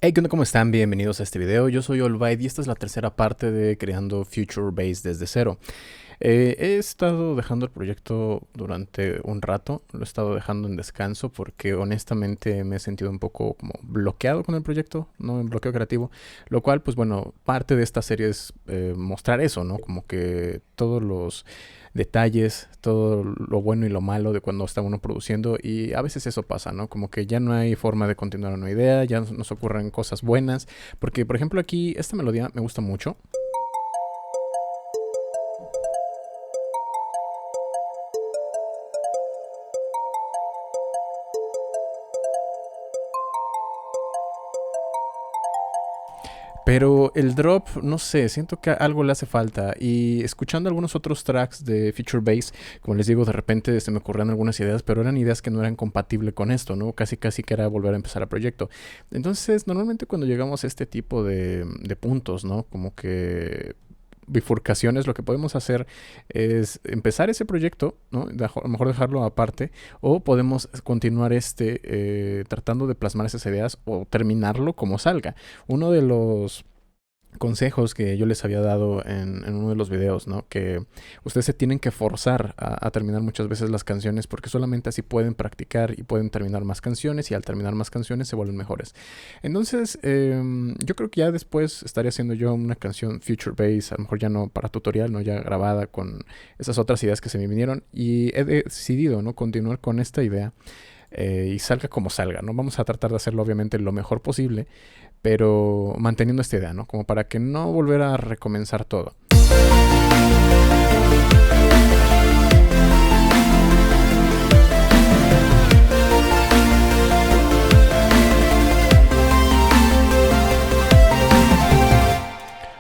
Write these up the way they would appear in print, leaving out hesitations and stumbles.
Hey, ¿qué onda? ¿Cómo están? Bienvenidos a este video. Yo soy Olvide y esta es la tercera parte de creando Future Base desde cero. He estado dejando el proyecto durante un rato, lo he estado dejando en descanso porque honestamente me he sentido un poco como bloqueado con el proyecto, ¿no? En bloqueo creativo, lo cual, pues bueno, parte de esta serie es mostrar eso, ¿no? Como que todos los detalles, todo lo bueno y lo malo de cuando está uno produciendo, y a veces eso pasa, ¿no? Como que ya no hay forma de continuar una idea, ya nos ocurren cosas buenas, porque por ejemplo aquí esta melodía me gusta mucho. Pero el drop, no sé, siento que algo le hace falta. Y escuchando algunos otros tracks de Future Bass, como les digo, de repente se me ocurrían algunas ideas, pero eran ideas que no eran compatibles con esto, ¿no? Casi que era volver a empezar el proyecto. Entonces, normalmente cuando llegamos a este tipo de puntos, ¿no? Como que bifurcaciones, lo que podemos hacer es empezar ese proyecto, ¿no? A lo mejor dejarlo aparte, o podemos continuar tratando de plasmar esas ideas o terminarlo como salga. Uno de los consejos que yo les había dado en uno de los videos, ¿no? Que ustedes se tienen que forzar a terminar muchas veces las canciones porque solamente así pueden practicar y pueden terminar más canciones, y al terminar más canciones se vuelven mejores. Entonces, yo creo que ya después estaría haciendo yo una canción Future Bass, a lo mejor ya no para tutorial, ¿no? Ya grabada con esas otras ideas que se me vinieron, y he decidido, ¿no? Continuar con esta idea. Y salga como salga, ¿no? Vamos a tratar de hacerlo obviamente lo mejor posible, pero manteniendo esta idea, ¿no? Como para que no volver a recomenzar todo.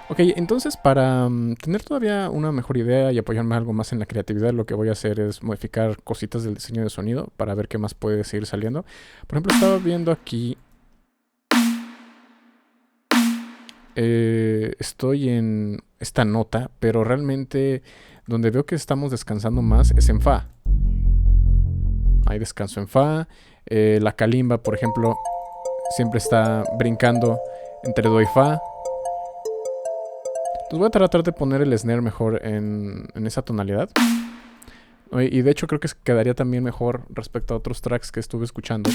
Ok, entonces para tener todavía una mejor idea y apoyarme algo más en la creatividad, lo que voy a hacer es modificar cositas del diseño de sonido para ver qué más puede seguir saliendo. Por ejemplo, estaba viendo aquí... estoy en esta nota, pero realmente donde veo que estamos descansando más es en Fa. Hay descanso en Fa. La kalimba, por ejemplo, siempre está brincando entre Do y Fa. Entonces voy a tratar de poner el snare mejor en esa tonalidad. Y de hecho creo que quedaría también mejor respecto a otros tracks que estuve escuchando,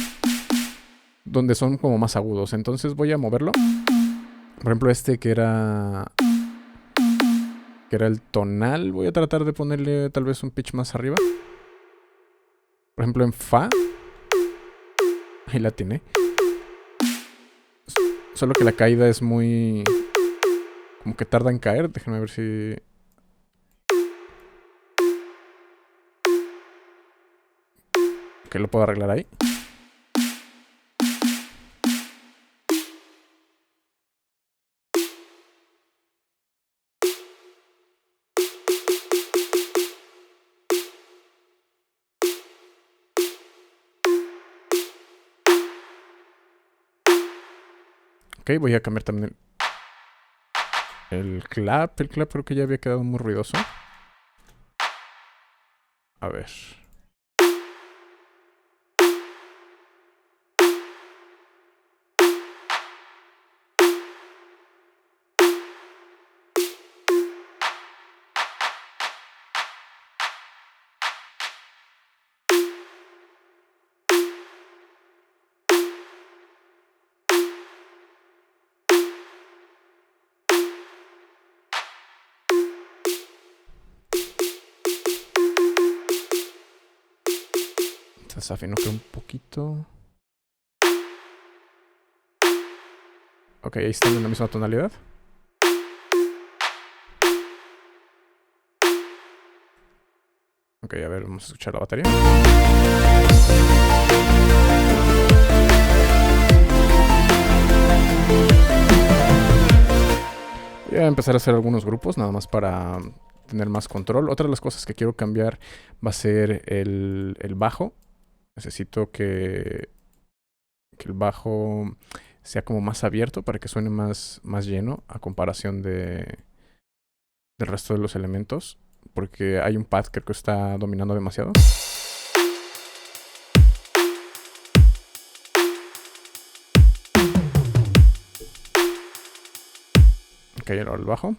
donde son como más agudos. Entonces voy a moverlo. Por ejemplo, que era el tonal, voy a tratar de ponerle tal vez un pitch más arriba. Por ejemplo, en Fa. Ahí la tiene. Solo que la caída es muy... como que tarda en caer. Déjenme ver si... que lo puedo arreglar ahí. Ok, voy a cambiar también el clap. El clap creo que ya había quedado muy ruidoso. A ver. Se desafinó un poquito. Ok, ahí están en la misma tonalidad. Ok, a ver, vamos a escuchar la batería. Voy a empezar a hacer algunos grupos, nada más para tener más control. Otra de las cosas que quiero cambiar va a ser el bajo. Necesito que el bajo sea como más abierto para que suene más lleno a comparación del resto de los elementos, porque hay un pad que creo que está dominando demasiado. Ok, ahora el bajo.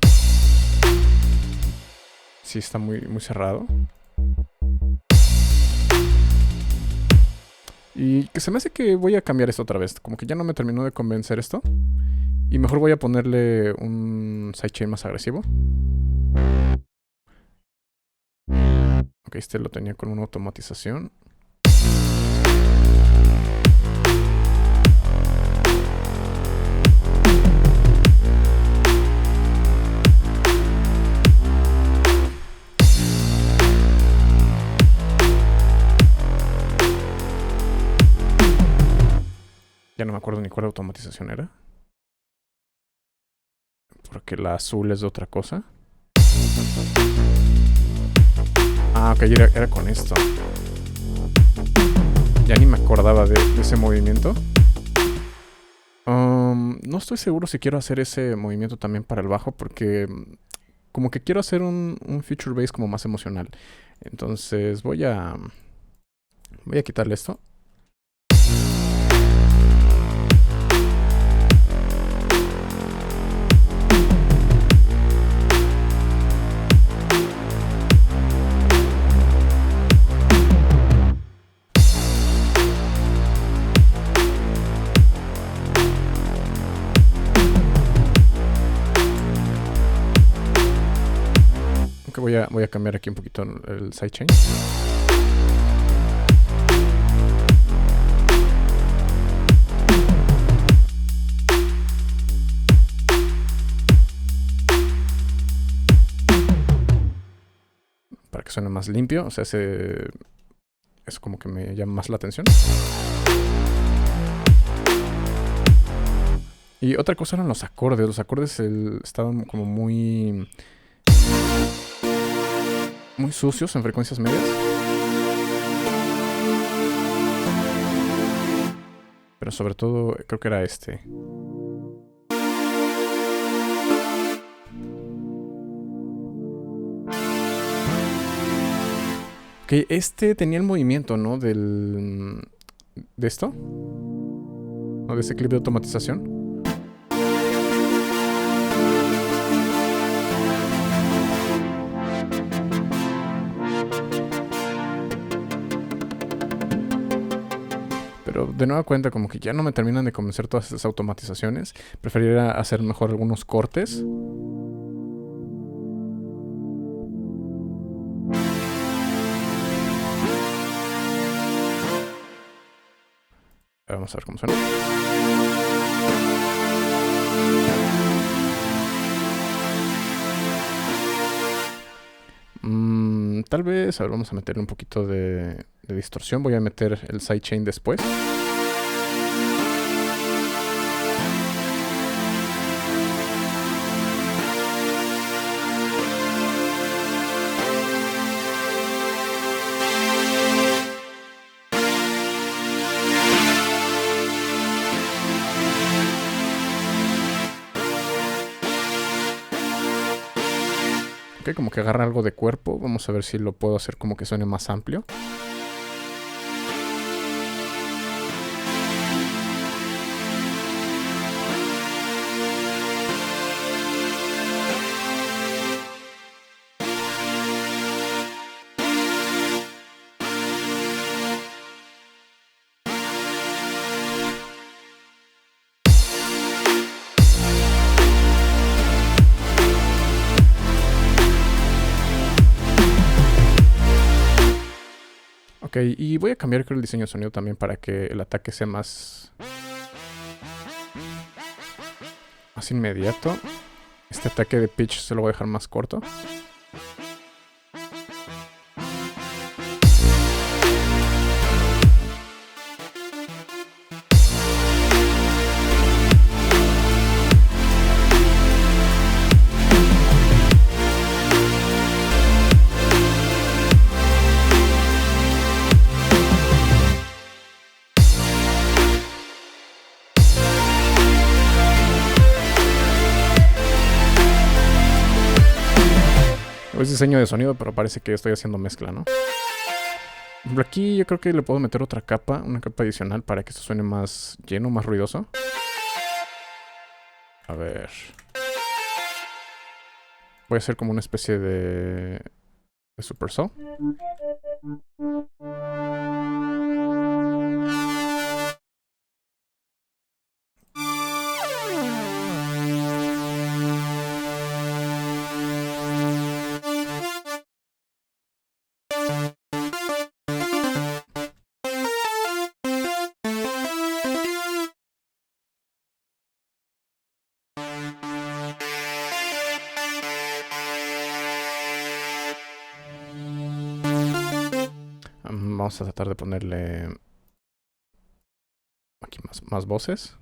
Sí, está muy, muy cerrado. Y que se me hace que voy a cambiar esto otra vez. Como que ya no me terminó de convencer esto. Y mejor voy a ponerle un sidechain más agresivo. Ok, este lo tenía con una automatización. Ya no me acuerdo ni cuál automatización era. Porque la azul es de otra cosa. Ah, ok, era con esto. Ya ni me acordaba de ese movimiento. No estoy seguro si quiero hacer ese movimiento también para el bajo. Porque como que quiero hacer un feature bass como más emocional. Entonces voy a quitarle esto. Ok, voy a cambiar aquí un poquito el sidechain. Para que suene más limpio. O sea, eso como que me llama más la atención. Y otra cosa eran los acordes. Los acordes estaban como muy sucios en frecuencias medias. Pero sobre todo creo que era este. Ok, este tenía el movimiento, ¿no? De esto. ¿No? De ese clip de automatización. Pero de nueva cuenta, como que ya no me terminan de convencer todas estas automatizaciones. Preferiría hacer mejor algunos cortes. Vamos a ver cómo suena. Tal vez, a ver, vamos a meterle un poquito de distorsión. Voy a meter el sidechain después. Ok, como que agarra algo de cuerpo. Vamos a ver si lo puedo hacer como que suene más amplio. Ok, y voy a cambiar creo el diseño de sonido también para que el ataque sea más inmediato. Este ataque de pitch se lo voy a dejar más corto. Es diseño de sonido, pero parece que estoy haciendo mezcla, ¿no? Por aquí yo creo que le puedo meter otra capa, una capa adicional para que esto suene más lleno, más ruidoso. A ver. Voy a hacer como una especie de Super Saw. Vamos a tratar de ponerle aquí más voces.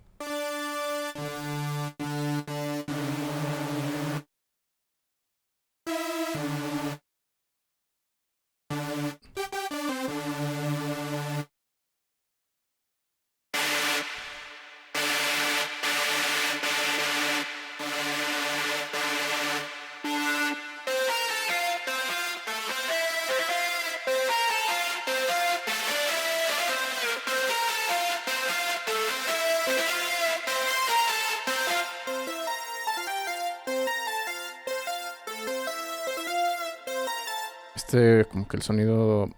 Como que el sonido,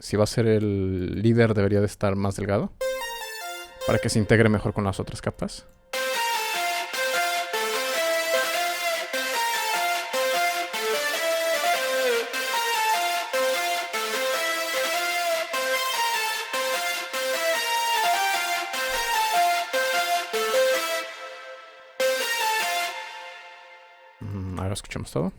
si va a ser el líder, debería de estar más delgado para que se integre mejor con las otras capas. Ahora escuchamos todo.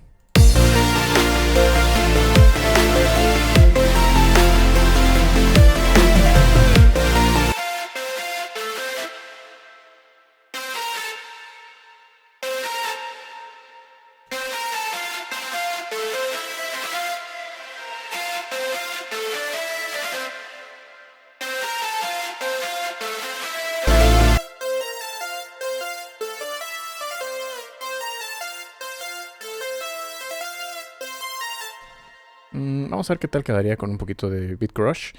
Vamos a ver qué tal quedaría con un poquito de Beat Crush.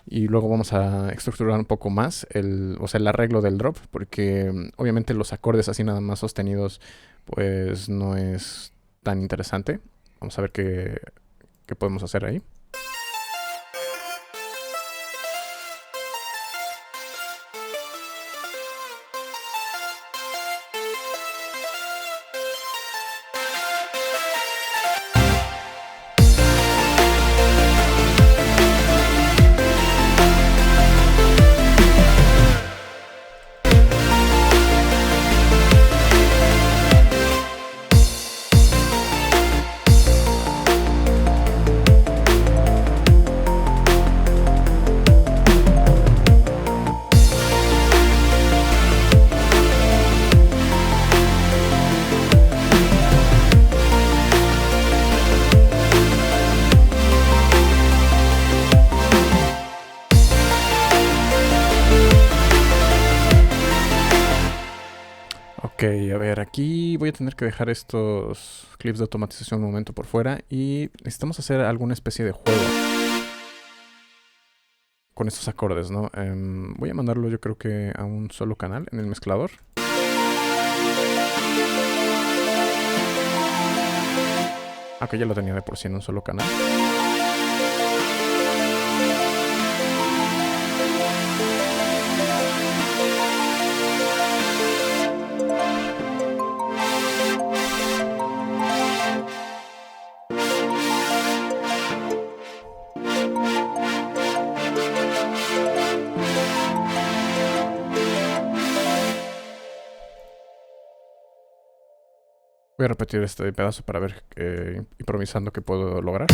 Y luego vamos a estructurar un poco más el arreglo del drop, porque obviamente los acordes así nada más sostenidos pues no es tan interesante. Vamos a ver qué podemos hacer ahí. Ok, a ver, aquí voy a tener que dejar estos clips de automatización un momento por fuera y necesitamos hacer alguna especie de juego con estos acordes, ¿no? Voy a mandarlo yo creo que a un solo canal en el mezclador. Aunque ya lo tenía de por sí en un solo canal. Voy a repetir este pedazo para ver improvisando qué puedo lograr.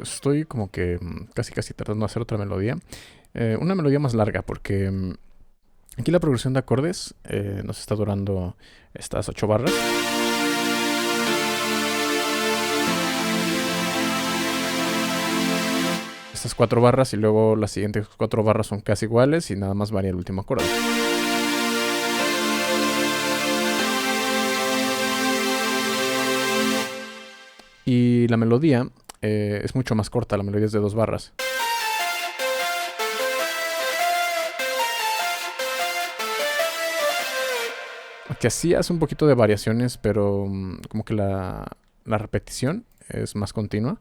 estoy como que casi tratando de hacer otra melodía. Una melodía más larga porque aquí la progresión de acordes nos está durando estas 8 barras. Estas 4 barras y luego las siguientes 4 barras son casi iguales y nada más varía el último acorde. Y la melodía es mucho más corta, la melodía es de 2 barras. Que así hace un poquito de variaciones, pero como que la repetición es más continua.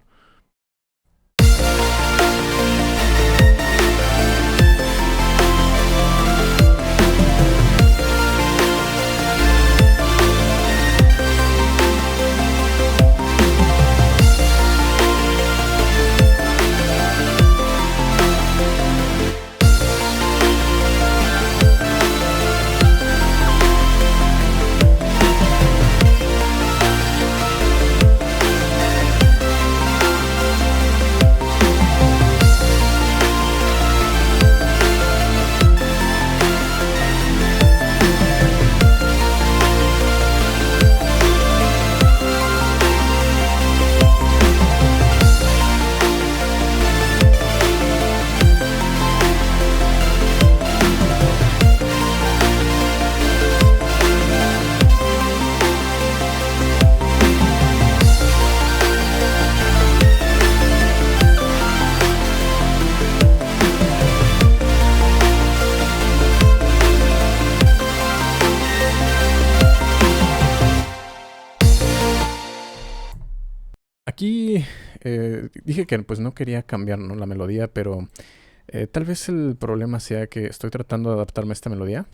Aquí dije que pues no quería cambiar, ¿no?, la melodía, pero tal vez el problema sea que estoy tratando de adaptarme a esta melodía.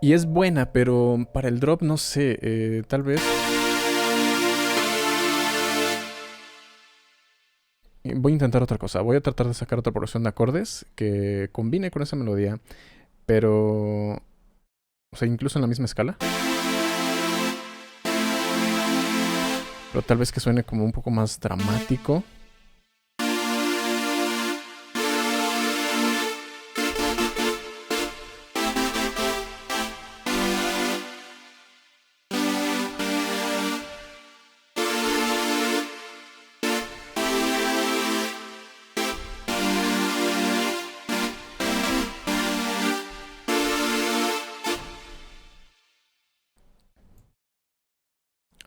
Y es buena, pero para el drop no sé, tal vez... Voy a intentar otra cosa. Voy a tratar de sacar otra progresión de acordes que combine con esa melodía, pero... O sea, incluso en la misma escala. Pero tal vez que suene como un poco más dramático.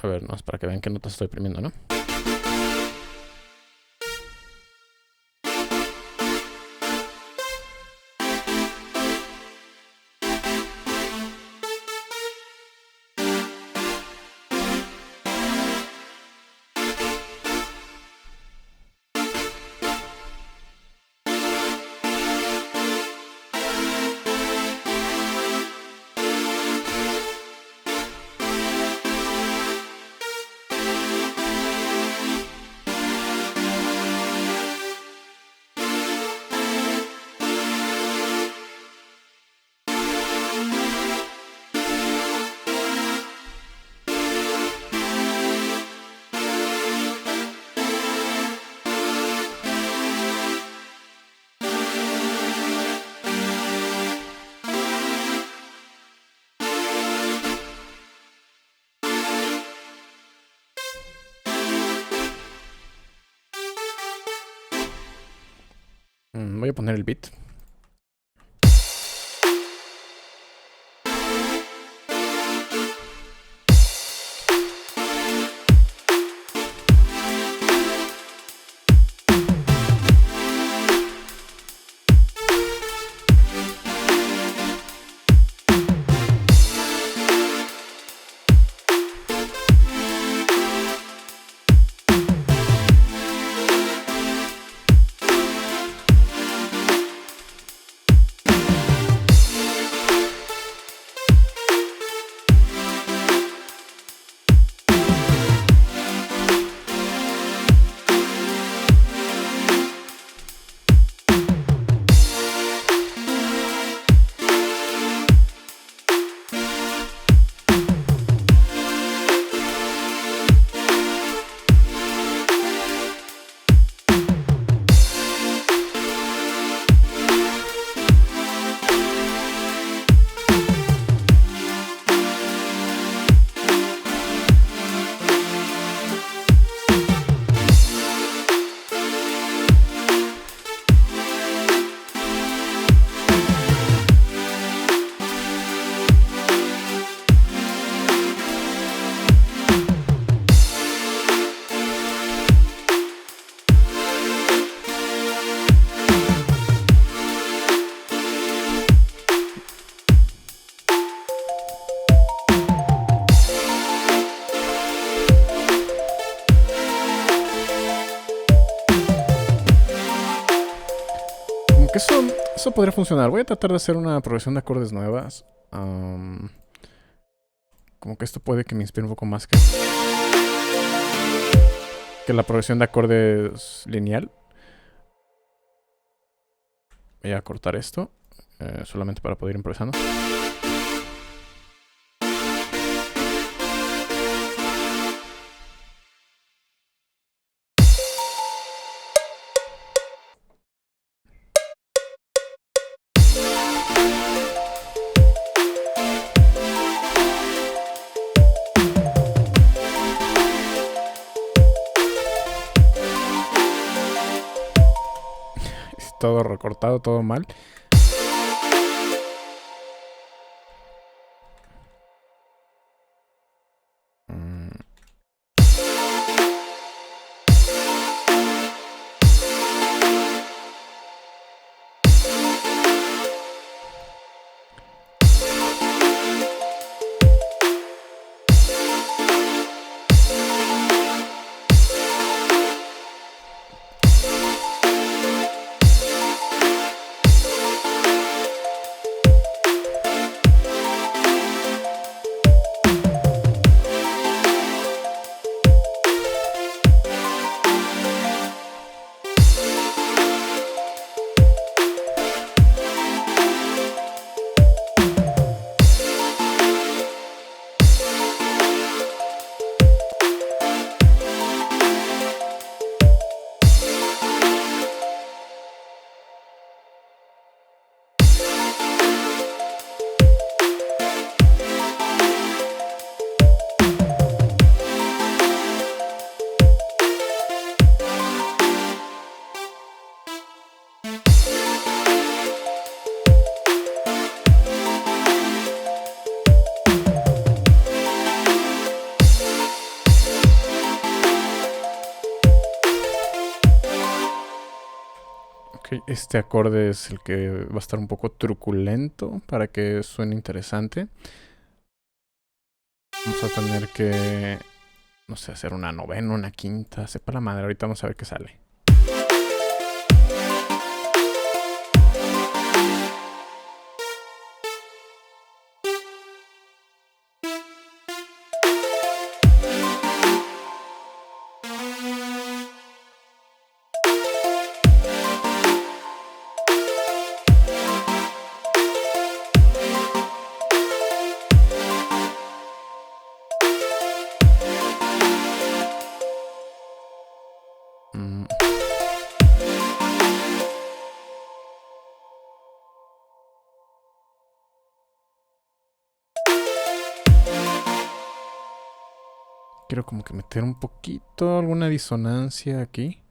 A ver, no, es para que vean qué notas estoy oprimiendo, ¿no? Voy a poner el beat. Eso podría funcionar. Voy a tratar de hacer una progresión de acordes nuevas. Como que esto puede que me inspire un poco más que la progresión de acordes lineal. Voy a cortar esto. Solamente para poder ir improvisando. Todo recortado, todo mal. Este acorde es el que va a estar un poco truculento para que suene interesante. Vamos a tener que, no sé, hacer una novena, una quinta, sepa la madre. Ahorita vamos a ver qué sale. Quiero como que meter un poquito, alguna disonancia aquí.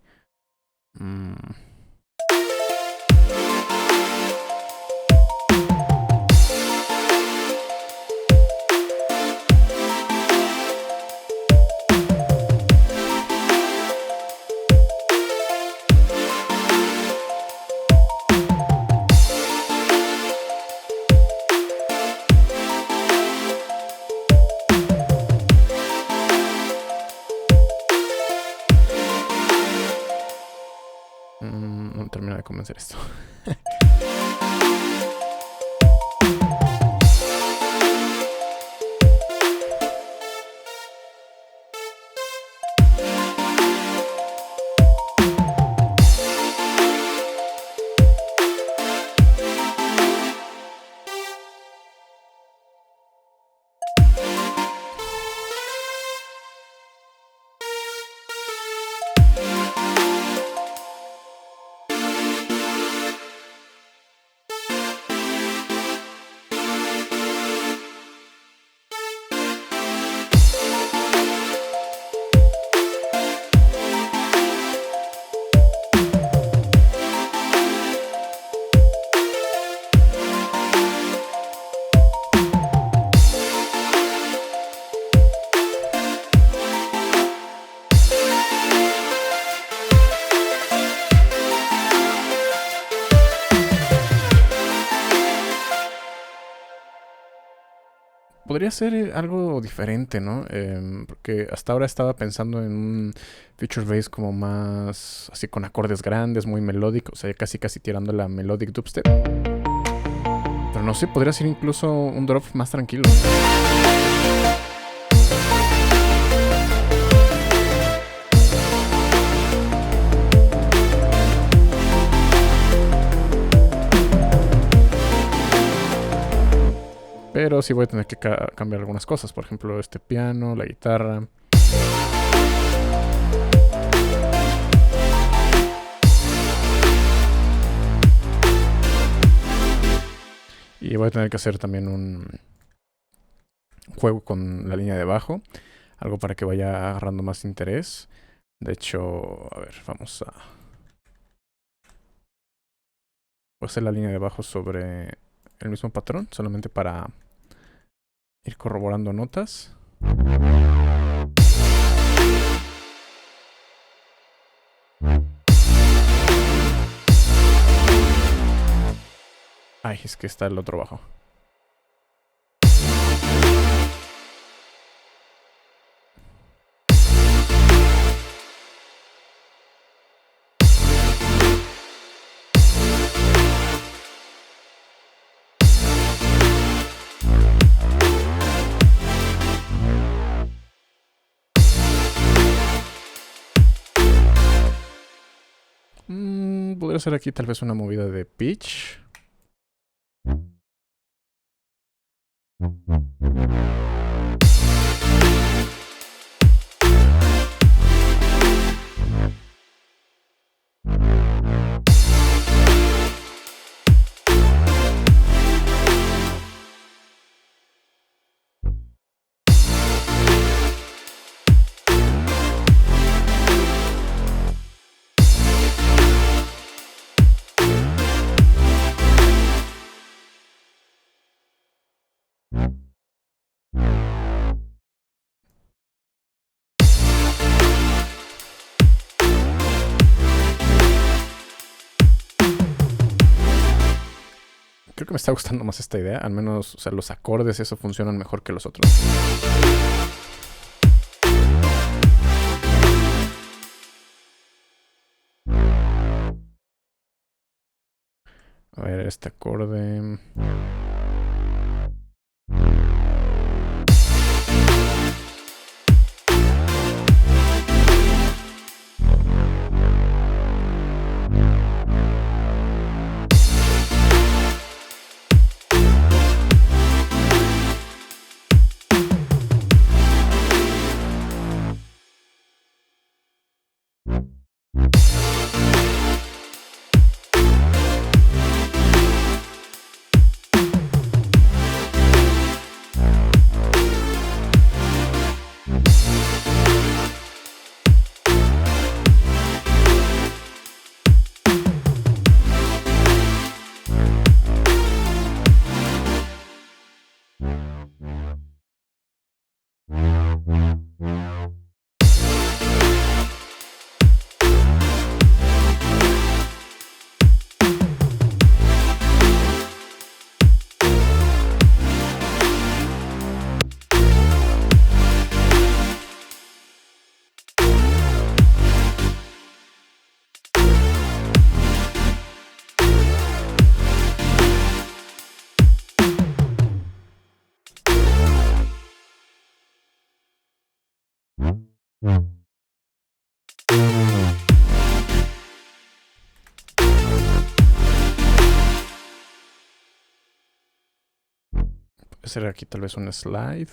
No termino de convencer esto. Podría ser algo diferente, ¿no? Porque hasta ahora estaba pensando en un Future Bass como más así con acordes grandes, muy melódicos, o sea, casi casi tirando la melodic dubstep. Pero no sé, podría ser incluso un drop más tranquilo. Pero sí voy a tener que cambiar algunas cosas. Por ejemplo, este piano, la guitarra. Y voy a tener que hacer también un juego con la línea de bajo. Algo para que vaya agarrando más interés. De hecho, a ver, vamos a... Voy a hacer la línea de bajo sobre el mismo patrón. Solamente para ir corroborando notas. Ay, es que está el otro bajo. Podría ser aquí tal vez una movida de pitch. Creo que me está gustando más esta idea. Al menos, o sea, los acordes, eso funcionan mejor que los otros. A ver, este acorde. Puede ser aquí tal vez un slide.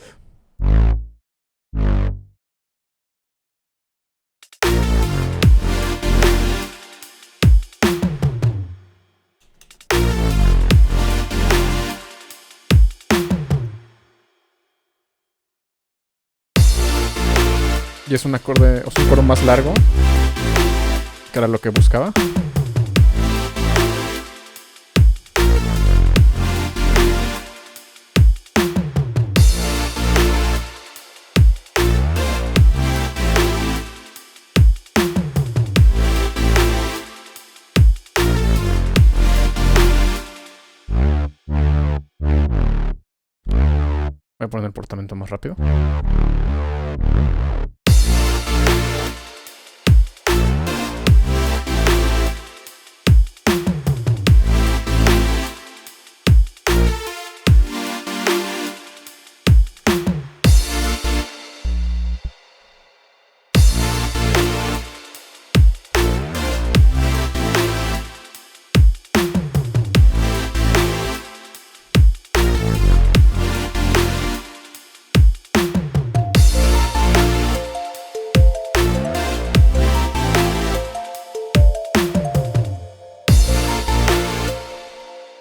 Y es un acorde, o sea, un coro más largo, que era lo que buscaba. Voy a poner el portamento más rápido.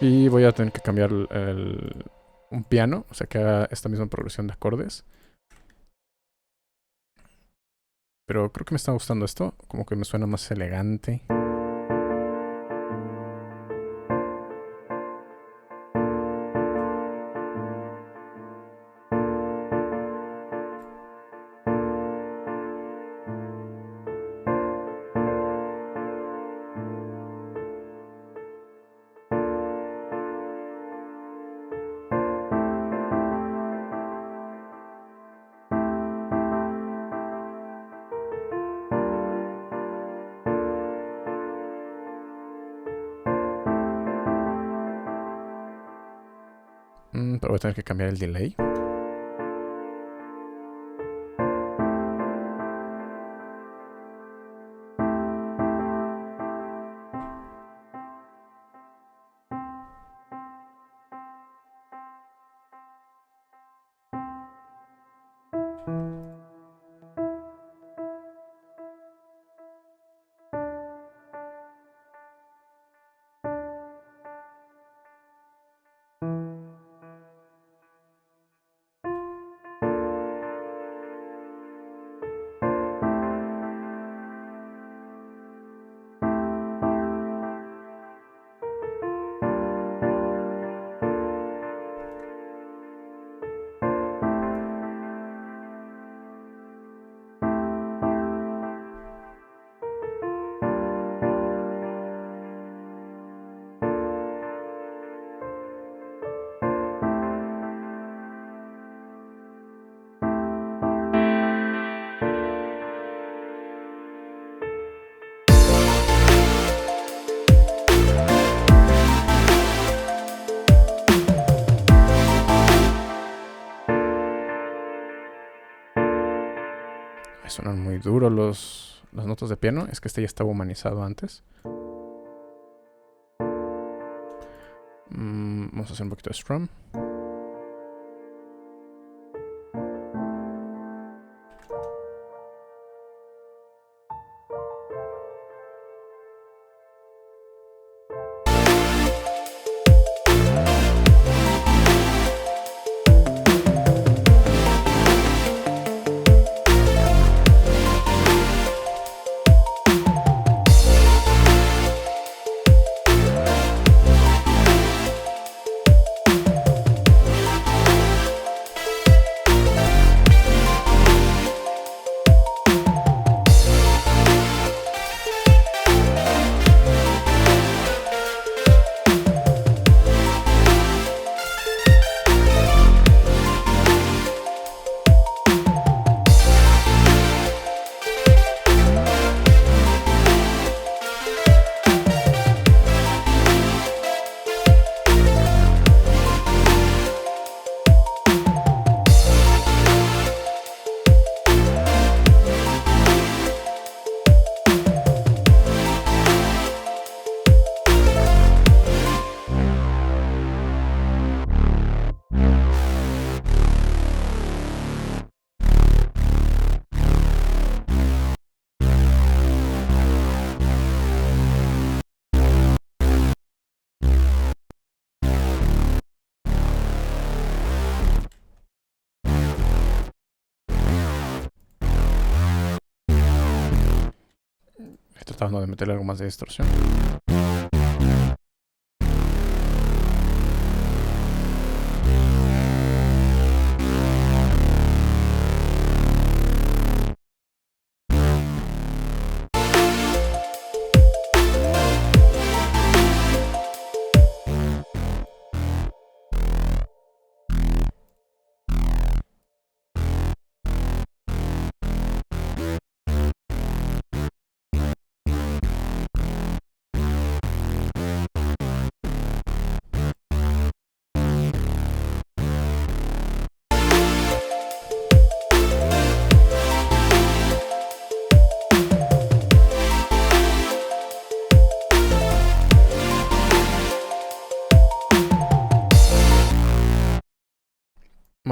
Y voy a tener que cambiar un piano, o sea que haga esta misma progresión de acordes. Pero creo que me está gustando esto, como que me suena más elegante. Pero voy a tener que cambiar el delay. Suenan muy duros las notas de piano. Es que este ya estaba humanizado antes. Vamos a hacer un poquito de strum. Estoy tratando de meterle algo más de distorsión.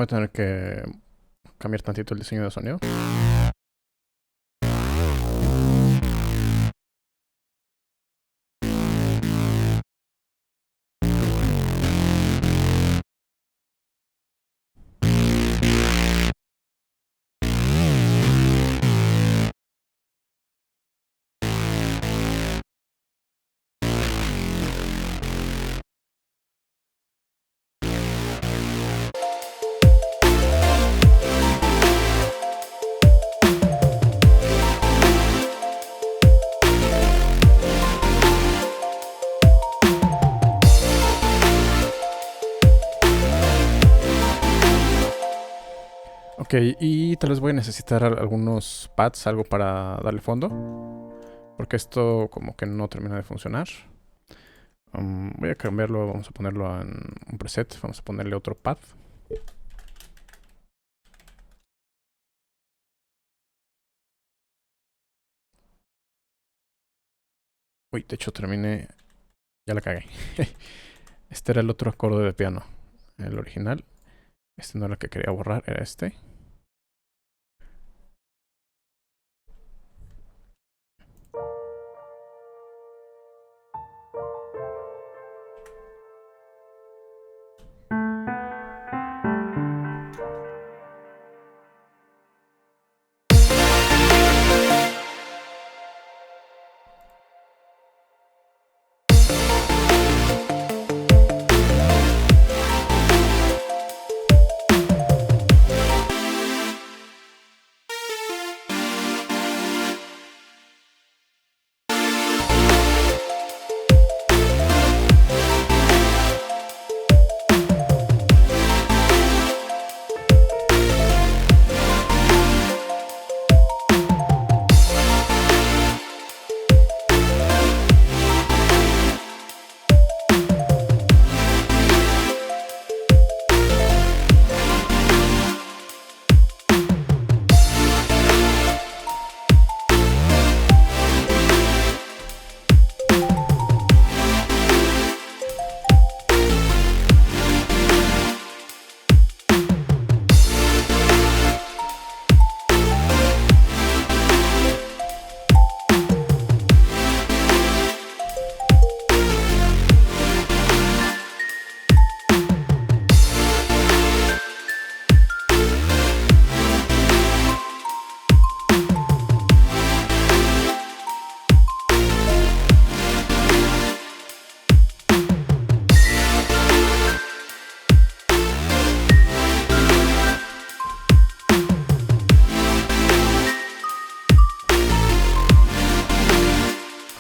Voy a tener que cambiar tantito el diseño de sonido. Ok, y tal vez voy a necesitar algunos pads, algo para darle fondo. Porque esto como que no termina de funcionar. Voy a cambiarlo, vamos a ponerlo en un preset. Vamos a ponerle otro pad. Uy, de hecho terminé... Ya la cagué. Este era el otro acorde de piano. El original. Este no era el que quería borrar, era este.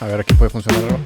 A ver, aquí puede funcionar algo.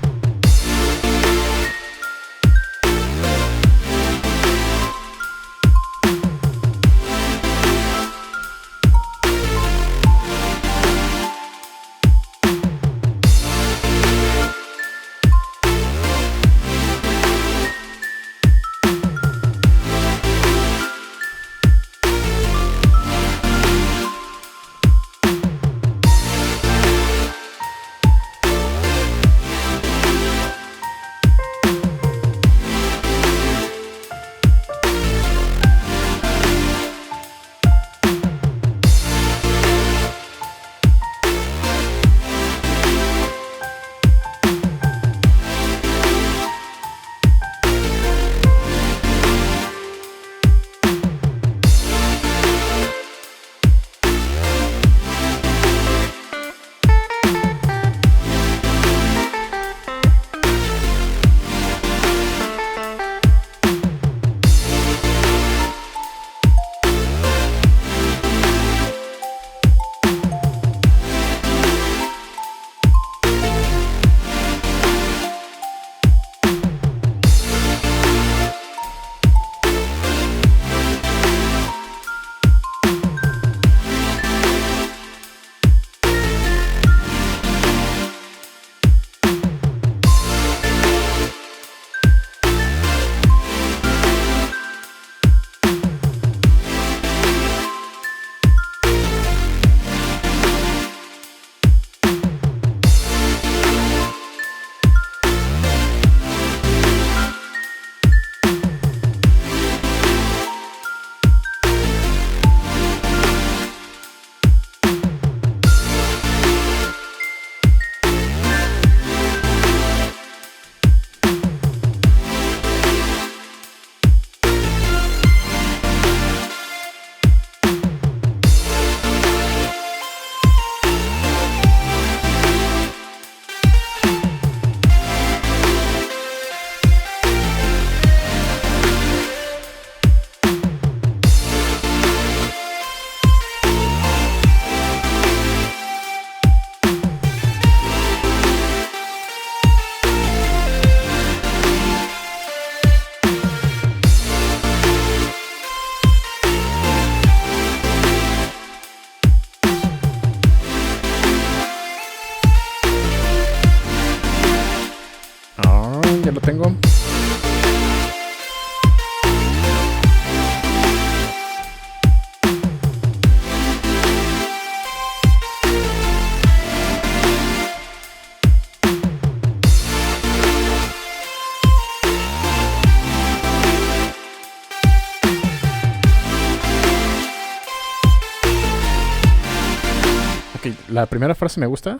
Ok, la primera frase me gusta.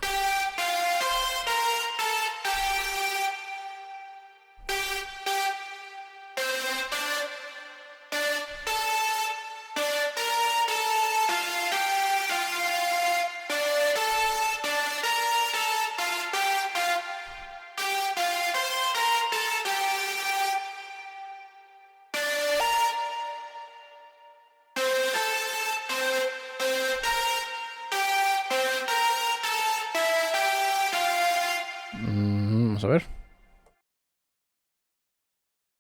Vamos a ver.